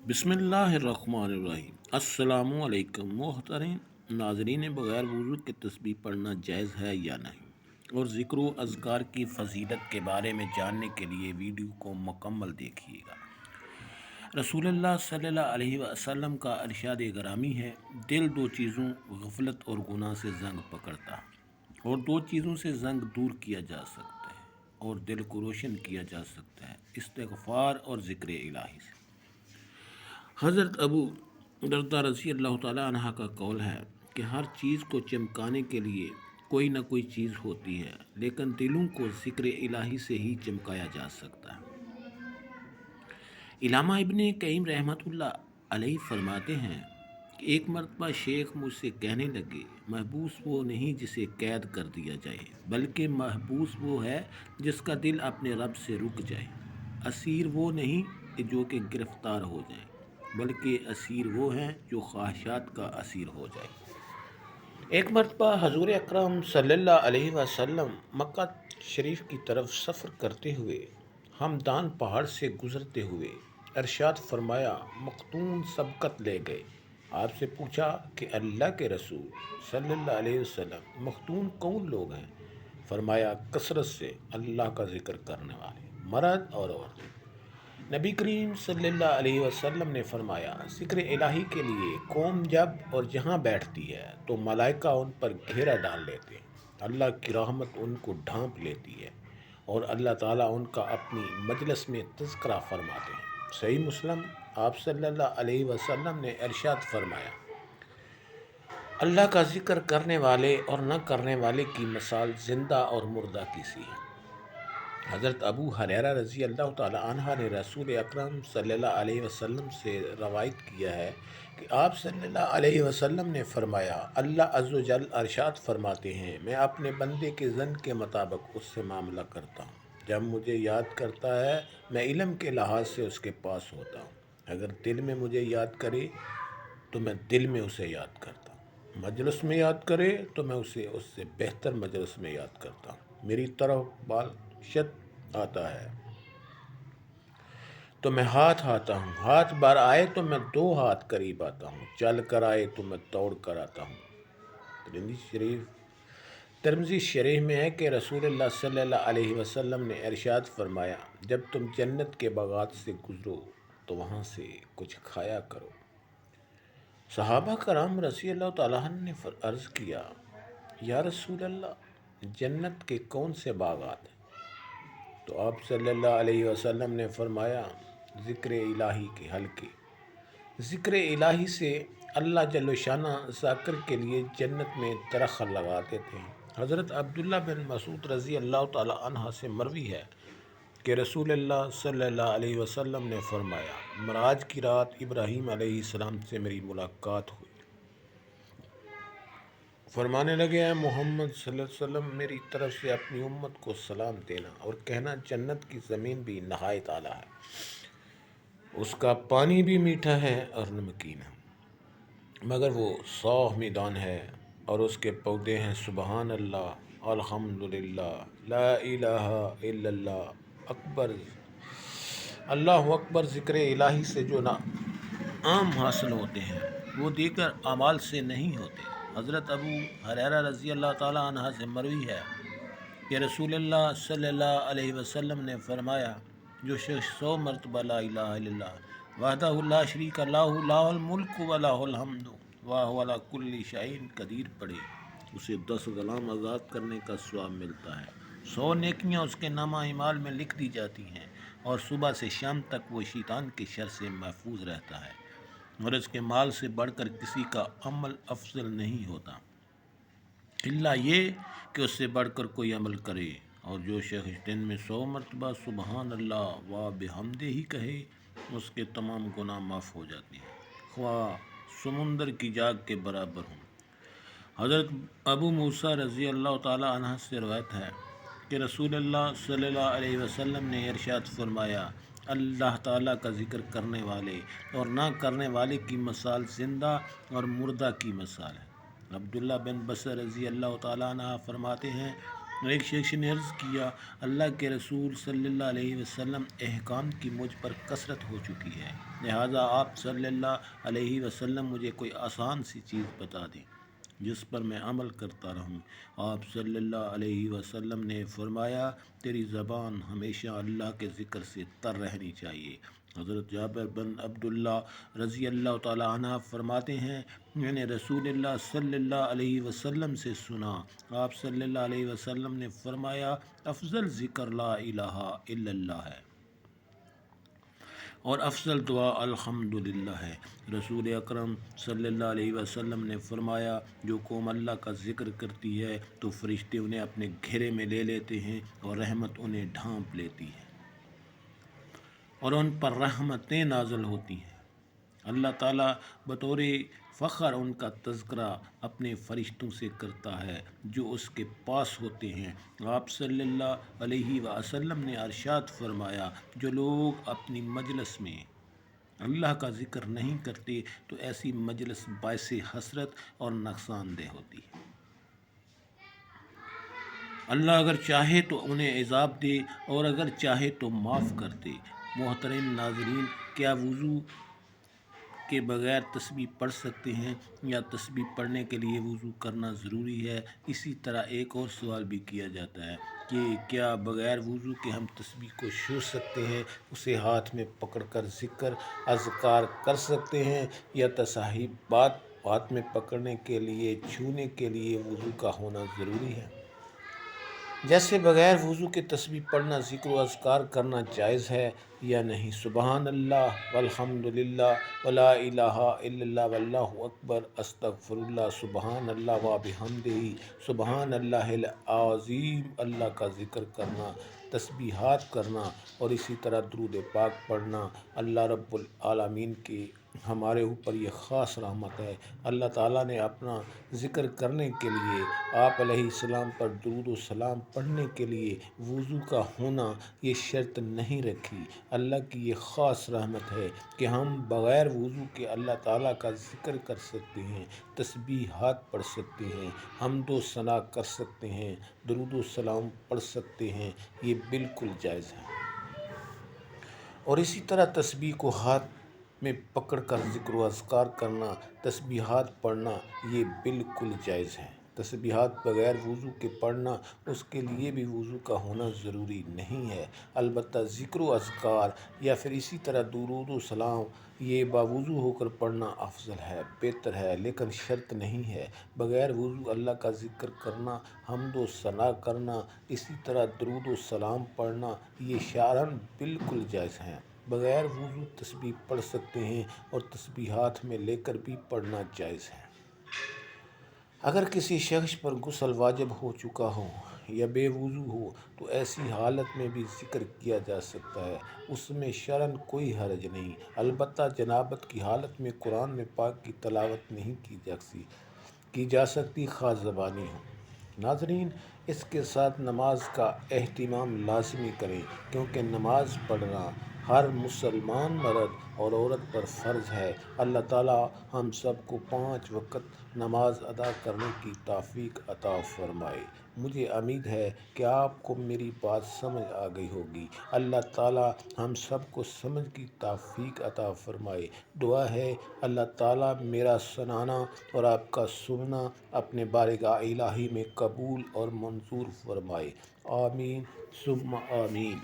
بسم اللہ الرحمن الرحیم۔ السلام علیکم محترم ناظرین، بغیر وضو کے تسبیح پڑھنا جائز ہے یا نہیں، اور ذکر و اذکار کی فضیلت کے بارے میں جاننے کے لیے ویڈیو کو مکمل دیکھیے گا۔ رسول اللہ صلی اللہ علیہ وسلم کا ارشاد گرامی ہے، دل دو چیزوں غفلت اور گناہ سے زنگ پکڑتا ہے، اور دو چیزوں سے زنگ دور کیا جا سکتا ہے اور دل کو روشن کیا جا سکتا ہے، استغفار اور ذکر الہی سے۔ حضرت ابو درداء رضی اللہ تعالیٰ عنہ کا قول ہے کہ ہر چیز کو چمکانے کے لیے کوئی نہ کوئی چیز ہوتی ہے، لیکن دلوں کو ذکر الہی سے ہی چمکایا جا سکتا ہے۔ علامہ ابن قیم رحمۃ اللہ علیہ فرماتے ہیں کہ ایک مرتبہ شیخ مجھ سے کہنے لگے، محبوس وہ نہیں جسے قید کر دیا جائے، بلکہ محبوس وہ ہے جس کا دل اپنے رب سے رک جائے۔ اسیر وہ نہیں جو کہ گرفتار ہو جائے، بلکہ اسیر وہ ہیں جو خواہشات کا اسیر ہو جائے۔ ایک مرتبہ حضور اکرم صلی اللہ علیہ وسلم مکہ شریف کی طرف سفر کرتے ہوئے ہمدان پہاڑ سے گزرتے ہوئے ارشاد فرمایا، مختون سبقت لے گئے۔ آپ سے پوچھا کہ اللہ کے رسول صلی اللہ علیہ وسلم مختون کون لوگ ہیں؟ فرمایا، کثرت سے اللہ کا ذکر کرنے والے، مرد اور عورتیں۔ نبی کریم صلی اللہ علیہ وسلم نے فرمایا، ذکر الہی کے لیے قوم جب اور جہاں بیٹھتی ہے تو ملائکہ ان پر گھیرا ڈال لیتے ہیں، اللہ کی رحمت ان کو ڈھانپ لیتی ہے اور اللہ تعالیٰ ان کا اپنی مجلس میں تذکرہ فرماتے ہیں۔ صحیح مسلم۔ آپ صلی اللہ علیہ وسلم نے ارشاد فرمایا، اللہ کا ذکر کرنے والے اور نہ کرنے والے کی مثال زندہ اور مردہ کی سی ہے۔ حضرت ابو ہریرہ رضی اللہ تعالیٰ عنہ نے رسول اکرم صلی اللہ علیہ وسلم سے روایت کیا ہے کہ آپ صلی اللہ علیہ وسلم نے فرمایا، اللہ عز و جل ارشاد فرماتے ہیں، میں اپنے بندے کے ظن کے مطابق اس سے معاملہ کرتا ہوں۔ جب مجھے یاد کرتا ہے میں علم کے لحاظ سے اس کے پاس ہوتا ہوں، اگر دل میں مجھے یاد کرے تو میں دل میں اسے یاد کرتا ہوں، مجلس میں یاد کرے تو میں اسے اس سے بہتر مجلس میں یاد کرتا ہوں، میری طرف بالشت آتا ہے تو میں ہاتھ آتا ہوں، ہاتھ بار آئے تو میں دو ہاتھ قریب آتا ہوں، چل کر آئے تو میں دوڑ کر آتا ہوں۔ ترمذی شریف میں ہے کہ رسول اللہ صلی اللہ علیہ وسلم نے ارشاد فرمایا، جب تم جنت کے باغات سے گزرو تو وہاں سے کچھ کھایا کرو۔ صحابہ کرام رضی اللہ تعالیٰ عنہ نے عرض کیا، یا رسول اللہ، جنت کے کون سے باغات ہیں؟ تو آپ صلی اللہ علیہ وسلم نے فرمایا، ذکر الہی کے حلقے۔ ذکر الہی سے اللہ جل شانہ ذاکر کے لیے جنت میں درخت لگاتے تھے۔ حضرت عبداللہ بن مسعود رضی اللہ تعالیٰ عنہ سے مروی ہے کہ رسول اللہ صلی اللہ علیہ وسلم نے فرمایا، معراج کی رات ابراہیم علیہ السلام سے میری ملاقات ہوئی۔ فرمانے لگے، اے محمد صلی اللہ علیہ وسلم، میری طرف سے اپنی امت کو سلام دینا اور کہنا، جنت کی زمین بھی نہایت اعلیٰ ہے، اس کا پانی بھی میٹھا ہے اور نمکین ہے، مگر وہ صاف میدان ہے اور اس کے پودے ہیں سبحان اللہ، الحمدللہ، لا الہ الا اللہ اکبر، اللہ اکبر۔ ذکر الہی سے جو نعام حاصل ہوتے ہیں وہ دیگر اعمال سے نہیں ہوتے۔ حضرت ابو ہریرہ رضی اللہ تعالیٰ عنہ سے مروی ہے کہ رسول اللہ صلی اللہ علیہ وسلم نے فرمایا، جو شخص 100 مرتبہ لا الہ الا اللہ وحدہ لا شریک لہ لہ الملک و لہ الحمد وہو علی کل شیء قدیر پڑھے، اسے 10 غلام آزاد کرنے کا ثواب ملتا ہے، 100 نیکیاں اس کے نامہ اعمال میں لکھ دی جاتی ہیں، اور صبح سے شام تک وہ شیطان کے شر سے محفوظ رہتا ہے، اور اس کے مال سے بڑھ کر کسی کا عمل افضل نہیں ہوتا، الا یہ کہ اس سے بڑھ کر کوئی عمل کرے۔ اور جو شخص دن میں 100 مرتبہ سبحان اللہ و بحمدہ ہی کہے، اس کے تمام گناہ معاف ہو جاتے ہیں، خواہ سمندر کی جاگ کے برابر ہوں۔ حضرت ابو موسیٰ رضی اللہ تعالیٰ عنہ سے روایت ہے کہ رسول اللہ صلی اللہ علیہ وسلم نے ارشاد فرمایا، اللہ تعالیٰ کا ذکر کرنے والے اور نہ کرنے والے کی مثال زندہ اور مردہ کی مثال ہے۔ عبداللہ بن بصر رضی اللہ تعالیٰ عنہ فرماتے ہیں ایک شخص نے عرض کیا، اللہ کے رسول صلی اللہ علیہ وسلم، احکام کی مجھ پر کثرت ہو چکی ہے، لہٰذا آپ صلی اللہ علیہ وسلم مجھے کوئی آسان سی چیز بتا دیں جس پر میں عمل کرتا رہوں۔ آپ صلی اللہ علیہ وسلم نے فرمایا، تیری زبان ہمیشہ اللہ کے ذکر سے تر رہنی چاہیے۔ حضرت جابر بن عبداللہ رضی اللہ تعالیٰ عنہ فرماتے ہیں، میں نے رسول اللہ صلی اللہ علیہ وسلم سے سنا، آپ صلی اللہ علیہ وسلم نے فرمایا، افضل ذکر لا الہ الا اللہ ہے اور افضل دعا الحمدللہ ہے۔ رسول اکرم صلی اللہ علیہ وسلم نے فرمایا، جو قوم اللہ کا ذکر کرتی ہے تو فرشتے انہیں اپنے گھیرے میں لے لیتے ہیں اور رحمت انہیں ڈھانپ لیتی ہے اور ان پر رحمتیں نازل ہوتی ہیں۔ اللہ تعالیٰ بطور فخر ان کا تذکرہ اپنے فرشتوں سے کرتا ہے جو اس کے پاس ہوتے ہیں۔ آپ صلی اللہ علیہ وسلم نے ارشاد فرمایا، جو لوگ اپنی مجلس میں اللہ کا ذکر نہیں کرتے تو ایسی مجلس باعث حسرت اور نقصان دہ ہوتی ہے۔ اللہ اگر چاہے تو انہیں عذاب دے اور اگر چاہے تو معاف کر دے۔ محترم ناظرین، کیا وضو کے بغیر تسبیح پڑھ سکتے ہیں یا تسبیح پڑھنے کے لیے وضو کرنا ضروری ہے؟ اسی طرح ایک اور سوال بھی کیا جاتا ہے کہ کیا بغیر وضو کے ہم تسبیح کو چھو سکتے ہیں، اسے ہاتھ میں پکڑ کر ذکر اذکار کر سکتے ہیں، یا تصحیحات ہاتھ میں پکڑنے کے لیے چھونے کے لیے وضو کا ہونا ضروری ہے؟ جیسے بغیر وضو کے تسبیح پڑھنا، ذکر و اذکار کرنا جائز ہے یا نہیں؟ سبحان اللہ والحمدللہ ولا الہ الا اللہ واللہ اکبر، استغفر اللہ، سبحان اللہ و بحمدہ، سبحان اللہ العظیم، اللہ کا ذکر کرنا، تسبیحات کرنا اور اسی طرح درود پاک پڑھنا۔ اللہ رب العالمین کی ہمارے اوپر یہ خاص رحمت ہے، اللہ تعالیٰ نے اپنا ذکر کرنے کے لیے آپ علیہ السلام پر درود و سلام پڑھنے کے لیے وضو کا ہونا یہ شرط نہیں رکھی۔ اللہ کی یہ خاص رحمت ہے کہ ہم بغیر وضو کے اللہ تعالیٰ کا ذکر کر سکتے ہیں، تسبیحات پڑھ سکتے ہیں، حمد و ثنا کر سکتے ہیں، درود و سلام پڑھ سکتے ہیں، یہ بالکل جائز ہے۔ اور اسی طرح تسبیح کو ہاتھ میں پکڑ کر ذکر و اذکار کرنا، تسبیحات پڑھنا، یہ بالکل جائز ہے۔ تسبیحات بغیر وضو کے پڑھنا، اس کے لیے بھی وضو کا ہونا ضروری نہیں ہے، البتہ ذکر و اذکار یا پھر اسی طرح درود و سلام یہ باوضو ہو کر پڑھنا افضل ہے، بہتر ہے، لیکن شرط نہیں ہے۔ بغیر وضو اللہ کا ذکر کرنا، حمد و ثنا کرنا، اسی طرح درود و سلام پڑھنا، یہ شرعاً بالکل جائز ہیں۔ بغیر وضو تسبیح پڑھ سکتے ہیں اور تسبیحات میں لے کر بھی پڑھنا جائز ہے۔ اگر کسی شخص پر غسل واجب ہو چکا ہو یا بے وضو ہو تو ایسی حالت میں بھی ذکر کیا جا سکتا ہے، اس میں شرعاً کوئی حرج نہیں، البتہ جنابت کی حالت میں قرآن پاک کی تلاوت نہیں کی جا سکتی، خاص زبانی ہو۔ ناظرین، اس کے ساتھ نماز کا اہتمام لازمی کریں، کیونکہ نماز پڑھنا ہر مسلمان مرد اور عورت پر فرض ہے۔ اللہ تعالیٰ ہم سب کو 5 وقت نماز ادا کرنے کی توفیق عطا فرمائے۔ مجھے امید ہے کہ آپ کو میری بات سمجھ آ گئی ہوگی۔ اللہ تعالیٰ ہم سب کو سمجھ کی توفیق عطا فرمائے۔ دعا ہے اللہ تعالیٰ میرا سنانا اور آپ کا سننا اپنے بارگاہ الہی میں قبول اور منظور فرمائے۔ آمین ثم آمین۔